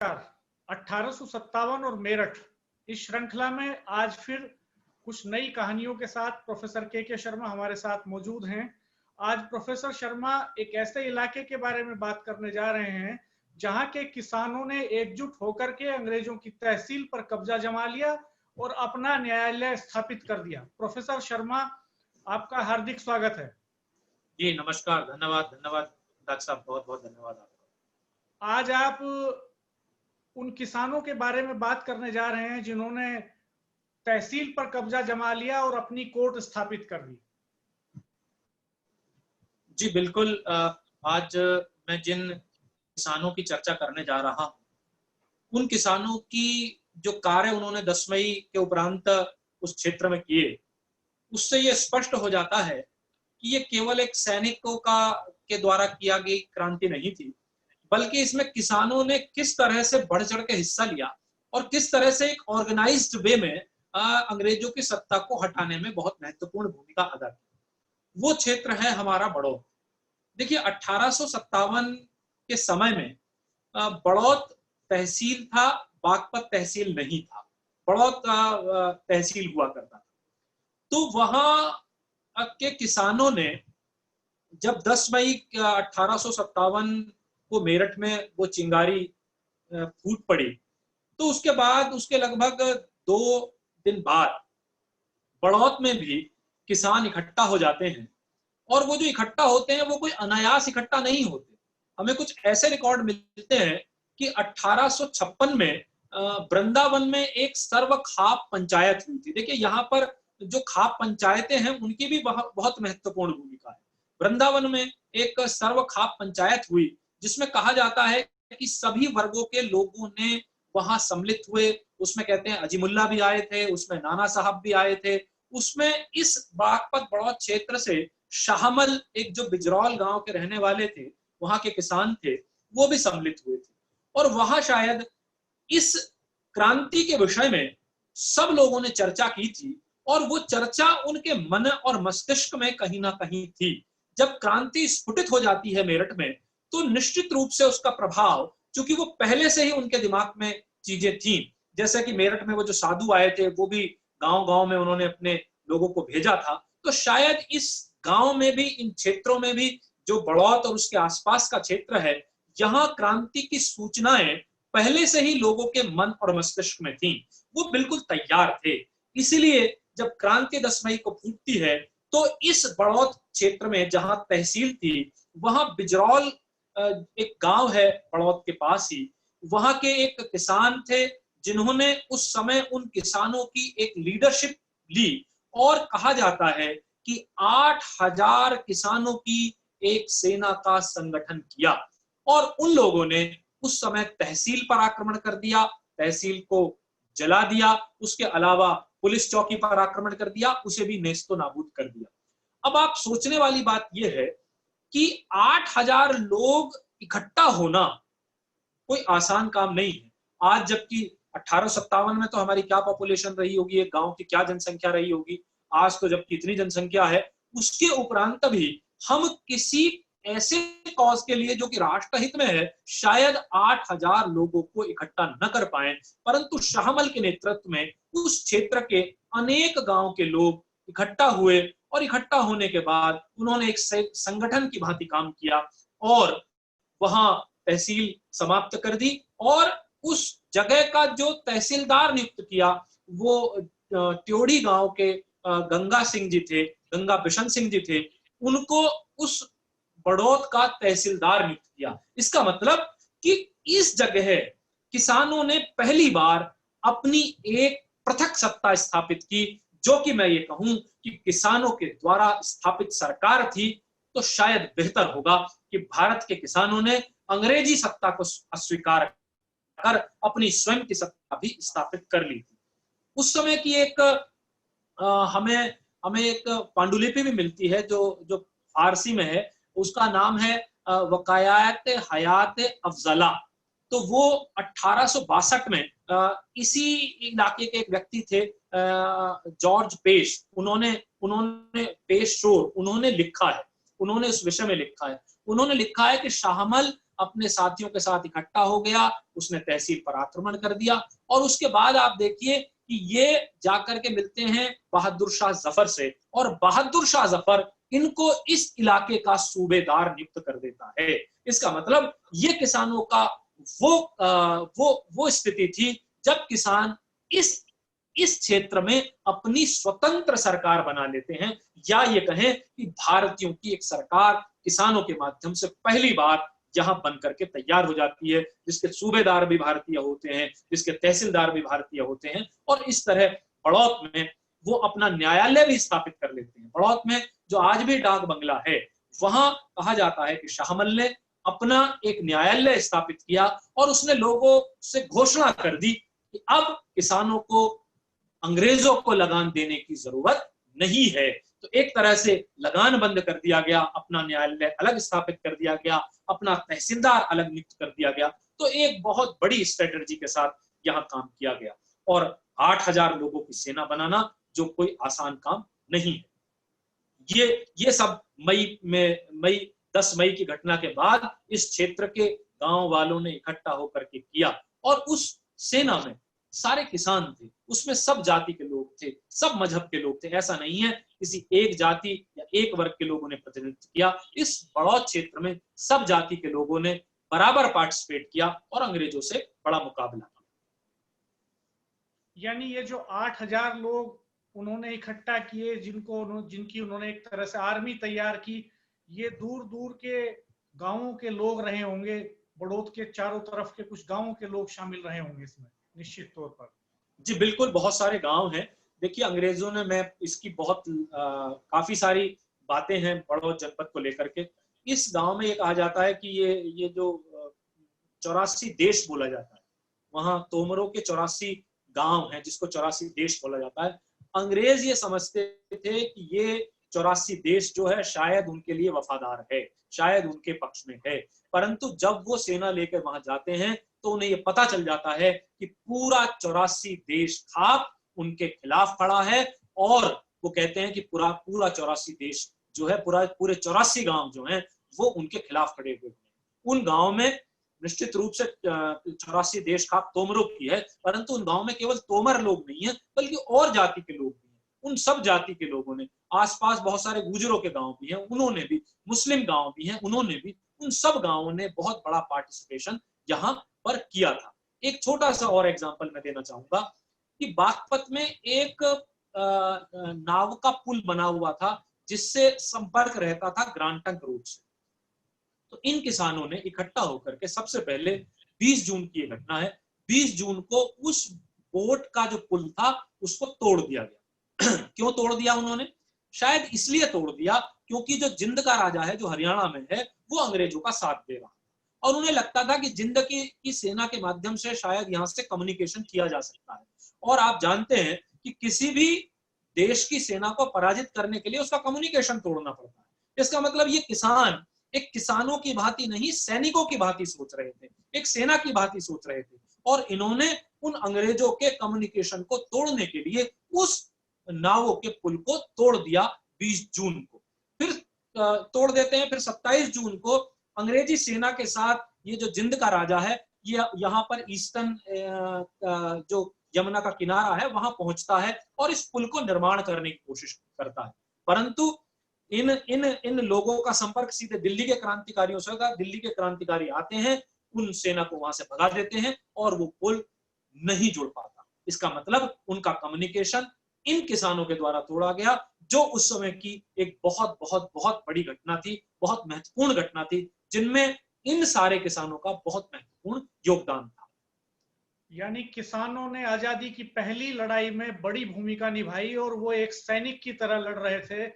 1857 और मेरठ, इस श्रृंखला में आज फिर कुछ नई कहानियों के साथ प्रोफेसर के शर्मा हमारे साथ मौजूद हैं। आज प्रोफेसर शर्मा एक ऐसे इलाके के बारे में बात करने जा रहे हैं जहां के किसानों ने एकजुट होकर के अंग्रेजों की तहसील पर कब्जा जमा लिया और अपना न्यायालय स्थापित कर दिया। प्रोफेसर शर्मा, आपका हार्दिक स्वागत है। जी नमस्कार, धन्यवाद डॉक्टर साहब, बहुत बहुत धन्यवाद आपका। आज आप उन किसानों के बारे में बात करने जा रहे हैं जिन्होंने तहसील पर कब्जा जमा लिया और अपनी कोर्ट स्थापित कर दी। जी बिल्कुल, आज मैं जिन किसानों की चर्चा करने जा रहा हूं, उन किसानों की जो कार्य उन्होंने 10 मई के उपरांत उस क्षेत्र में किए, उससे ये स्पष्ट हो जाता है कि ये केवल एक सैनिकों के द्वारा किया गई क्रांति नहीं थी, बल्कि इसमें किसानों ने किस तरह से बढ़ चढ़ के हिस्सा लिया और किस तरह से एक ऑर्गेनाइज्ड वे में अंग्रेजों की सत्ता को हटाने में बहुत महत्वपूर्ण भूमिका अदा की। वो क्षेत्र है हमारा बड़ौत। देखिए, 1857 के समय में बड़ौत तहसील था, बागपत तहसील नहीं था। बड़ौत तहसील हुआ करता था। तो वहां के किसानों ने जब 10 मई 1857 को मेरठ में वो चिंगारी फूट पड़ी, तो उसके बाद उसके लगभग 2 दिन बाद बड़ौत में भी किसान इकट्ठा हो जाते हैं। और वो जो इकट्ठा होते हैं वो कोई अनायास इकट्ठा नहीं होते। हमें कुछ ऐसे रिकॉर्ड मिलते हैं कि 1856 में वृंदावन में एक सर्व खाप पंचायत हुई थी। देखिए, यहाँ पर जो खाप पंचायतें हैं उनकी भी बहुत महत्वपूर्ण भूमिका है। वृंदावन में एक सर्व खाप पंचायत हुई जिसमें कहा जाता है कि सभी वर्गों के लोगों ने वहां सम्मिलित हुए। उसमें कहते हैं अजीमुल्ला भी आए थे, उसमें नाना साहब भी आए थे, उसमें इस बागपत बड़ौत क्षेत्र से शाहमल, एक जो बिजरौल गांव के रहने वाले थे, वहां के किसान थे, वो भी सम्मिलित हुए थे। और वहां शायद इस क्रांति के विषय में सब लोगों ने चर्चा की थी और वो चर्चा उनके मन और मस्तिष्क में कहीं ना कहीं थी। जब क्रांति स्फुटित हो जाती है मेरठ में, तो निश्चित रूप से उसका प्रभाव, चूंकि वो पहले से ही उनके दिमाग में चीजें थी, जैसे कि मेरठ में वो जो साधु आए थे वो भी गांव-गांव में उन्होंने अपने लोगों को भेजा था, तो शायद इस गांव में भी, इन क्षेत्रों में भी, जो बड़ौत और उसके आसपास का क्षेत्र है, यहाँ क्रांति की सूचनाएं पहले से ही लोगों के मन और मस्तिष्क में थी। वो बिल्कुल तैयार थे। इसीलिए जब क्रांति 10 मई को फूटती है, तो इस बड़ौत क्षेत्र में जहां तहसील थी, वहां बिजरौल एक गांव है बड़ौत के पास ही, वहां के एक किसान थे जिन्होंने उस समय उन किसानों की एक लीडरशिप ली और कहा जाता है कि 8000 किसानों की एक सेना का संगठन किया और उन लोगों ने उस समय तहसील पर आक्रमण कर दिया, तहसील को जला दिया, उसके अलावा पुलिस चौकी पर आक्रमण कर दिया, उसे भी नेस्तो नाबूद कर दिया। अब आप सोचने वाली बात यह है कि 8000 लोग इकट्ठा होना कोई आसान काम नहीं है। आज जबकि 1857 में तो हमारी क्या पॉपुलेशन रही होगी, एक गांव की क्या जनसंख्या रही होगी, आज तो जबकि इतनी जनसंख्या है, उसके उपरांत भी हम किसी ऐसे कॉज के लिए जो कि राष्ट्रहित में है, शायद 8000 लोगों को इकट्ठा न कर पाए। परंतु शाहमल के नेतृत्व में उस क्षेत्र के अनेक गांव के लोग इकट्ठा हुए और इकट्ठा होने के बाद उन्होंने एक संगठन की भांति काम किया और वहां तहसील समाप्त कर दी और उस जगह का जो तहसीलदार नियुक्त किया वो त्योड़ी गांव के गंगा सिंह जी थे, गंगा बिशन सिंह जी थे। उनको उस बड़ौत का तहसीलदार नियुक्त किया। इसका मतलब कि इस जगह किसानों ने पहली बार अपनी एक पृथक सत्ता स्थापित की, जो कि मैं ये कहूं कि किसानों के द्वारा स्थापित सरकार थी, तो शायद बेहतर होगा कि भारत के किसानों ने अंग्रेजी सत्ता को अस्वीकार कर अपनी स्वयं की सत्ता भी स्थापित कर ली थी। उस समय की एक हमें एक पांडुलिपि भी मिलती है जो फारसी में है, उसका नाम है वकायात हयात अफजला। तो वो 1862 में इसी इलाके के एक व्यक्ति थे, जॉर्ज पेश, उन्होंने पेश शोर उन्होंने लिखा है, उन्होंने उस विषय में लिखा है। उन्होंने लिखा है कि शाहमल अपने साथियों के साथ इकट्ठा हो गया, उसने तहसील पर आक्रमण कर दिया। और उसके बाद आप देखिए कि ये जाकर के मिलते हैं बहादुर शाह जफर से, और बहादुर शाह जफर इनको इस इलाके का सूबेदार नियुक्त कर देता है। इसका मतलब ये किसानों का वो स्थिति थी जब किसान इस क्षेत्र में अपनी स्वतंत्र सरकार बना लेते हैं, या ये कहें कि भारतीयों की एक सरकार किसानों के माध्यम से पहली बार यहां बन करके तैयार हो जाती है, जिसके सूबेदार भी भारतीय होते हैं, जिसके तहसीलदार भी भारतीय होते हैं। और इस तरह बड़ौत में वो अपना न्यायालय भी स्थापित कर लेते हैं। बड़ौत में जो आज भी डाक बंगला है, वहां कहा जाता है कि शाहमल ने अपना एक न्यायालय स्थापित किया और उसने लोगों से घोषणा कर दी कि अब किसानों को अंग्रेजों को लगान देने की जरूरत नहीं है। तो एक तरह से लगान बंद कर दिया गया, अपना न्यायालय अलग स्थापित कर दिया गया, अपना तहसीलदार अलग नियुक्त कर दिया गया। तो एक बहुत बड़ी स्ट्रेटजी के साथ यहाँ काम किया गया। और 8,000 लोगों की सेना बनाना जो कोई आसान काम नहीं है। ये सब मई 10 मई की घटना के बाद इस क्षेत्र के गांव वालों ने इकट्ठा होकर के किया। और उस सेना में सारे किसान थे, उसमें सब जाति के लोग थे, सब मजहब के लोग थे। ऐसा नहीं है किसी एक जाति या एक वर्ग के लोगों ने प्रतिनिधित्व किया। इस बड़ौत क्षेत्र में सब जाति के लोगों ने बराबर पार्टिसिपेट किया और अंग्रेजों से बड़ा मुकाबला किया। यानी ये जो 8,000 लोग उन्होंने इकट्ठा किए, जिनकी उन्होंने एक तरह से आर्मी तैयार की, ये दूर दूर के गांवों के लोग रहे होंगे, बड़ौत के चारों तरफ के कुछ गांवों के लोग शामिल रहे होंगे इसमें निश्चित तौर पर। जी बिल्कुल, बहुत सारे गांव हैं। देखिए अंग्रेजों ने, मैं इसकी बहुत काफी सारी बातें हैं बड़ौत जनपद को लेकर के। इस गांव में ये कहा जाता है कि ये जो 84 देश बोला जाता है, वहां तोमरों के 84 गांव हैं, जिसको 84 देश बोला जाता है। अंग्रेज ये समझते थे कि ये 84 देश जो है शायद उनके लिए वफादार है, शायद उनके पक्ष में है। परंतु जब वो सेना लेकर वहां जाते हैं तो उन्हें ये पता चल जाता है कि पूरा 84 देश खाप उनके खिलाफ खड़ा है। और वो कहते हैं कि पूरा 84 देश जो है, पूरे 84 गांव जो हैं वो उनके खिलाफ खड़े हुए हैं। उन गांव में निश्चित रूप से 84 देश खाप तोमरों की है, परंतु उन गांव में केवल तोमर लोग नहीं है, बल्कि और जाति के लोग भी हैं। उन सब जाति के लोगों ने, आसपास बहुत सारे गुजरों के गांव भी हैं, उन्होंने भी, मुस्लिम गांव भी हैं, उन्होंने भी, उन सब गांवों ने बहुत बड़ा पार्टिसिपेशन यहाँ पर किया था। एक छोटा सा और एग्जांपल मैं देना चाहूंगा कि बागपत में एक नाव का पुल बना हुआ था, जिससे संपर्क रहता था ग्रांड ट्रंक रोड से। तो इन किसानों ने इकट्ठा होकर के, सबसे पहले 20 जून की ये घटना है, 20 जून को उस बोट का जो पुल था उसको तोड़ दिया गया। क्यों तोड़ दिया उन्होंने? शायद इसलिए तोड़ दिया क्योंकि जो जिंद का राजा है, जो हरियाणा में है, वो अंग्रेजों का साथ दे रहा और उन्हें लगता था कि जिंद की सेना के माध्यम से शायद यहाँ से कम्युनिकेशन किया जा सकता है। और आप जानते हैं कि किसी भी देश की सेना को पराजित करने के लिए उसका कम्युनिकेशन तोड़ना पड़ता है। इसका मतलब ये किसान एक किसानों की भांति नहीं, सैनिकों की भांति सोच रहे थे, एक सेना की भांति सोच रहे थे। और इन्होंने उन अंग्रेजों के कम्युनिकेशन को तोड़ने के लिए उस नावों के पुल को तोड़ दिया 20 जून को। फिर तोड़ देते हैं। फिर 27 जून को अंग्रेजी सेना के साथ ये जो जिंद का राजा है, ये यहाँ पर ईस्टर्न जो यमुना का किनारा है वहां पहुंचता है और इस पुल को निर्माण करने की कोशिश करता है। परंतु इन लोगों का संपर्क सीधे दिल्ली के क्रांतिकारियों से होगा। दिल्ली के क्रांतिकारी आते हैं, उन सेना को वहां से भगा देते हैं और वो पुल नहीं जुड़ पाता। इसका मतलब उनका कम्युनिकेशन इन किसानों के द्वारा तोड़ा गया, जो उस समय की एक बहुत बहुत बहुत बड़ी घटना थी, बहुत महत्वपूर्ण घटना थी, जिनमें इन सारे किसानों का बहुत महत्वपूर्ण योगदान था। यानी किसानों ने आजादी की पहली लड़ाई में बड़ी भूमिका निभाई और वो एक सैनिक की तरह लड़ रहे थे।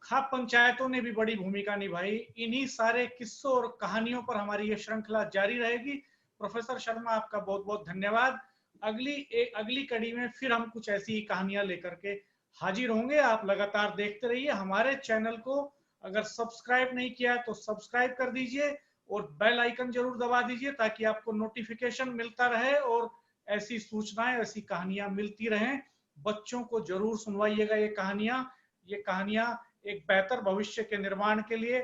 खाप पंचायतों ने भी बड़ी भूमिका निभाई। इन्हीं सारे किस्सों और कहानियों पर हमारी ये श्रृंखला जारी रहेगी। प्रोफेसर शर्मा, आपका बहुत बहुत धन्यवाद। अगली कड़ी में फिर हम कुछ ऐसी कहानियां लेकर के हाजिर होंगे। आप लगातार देखते रहिए हमारे चैनल को। अगर सब्सक्राइब नहीं किया तो सब्सक्राइब कर दीजिए और बेल आइकन जरूर दबा दीजिए ताकि आपको नोटिफिकेशन मिलता रहे और ऐसी सूचनाएं, ऐसी कहानियां मिलती रहें। बच्चों को जरूर सुनवाइएगा ये कहानियां। ये कहानियां एक बेहतर भविष्य के निर्माण के लिए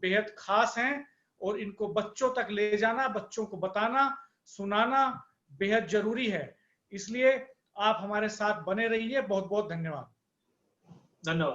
बेहद खास हैं और इनको बच्चों तक ले जाना, बच्चों को बताना, सुनाना बेहद जरूरी है। इसलिए आप हमारे साथ बने रहिए। बहुत बहुत धन्यवाद। धन्यवाद।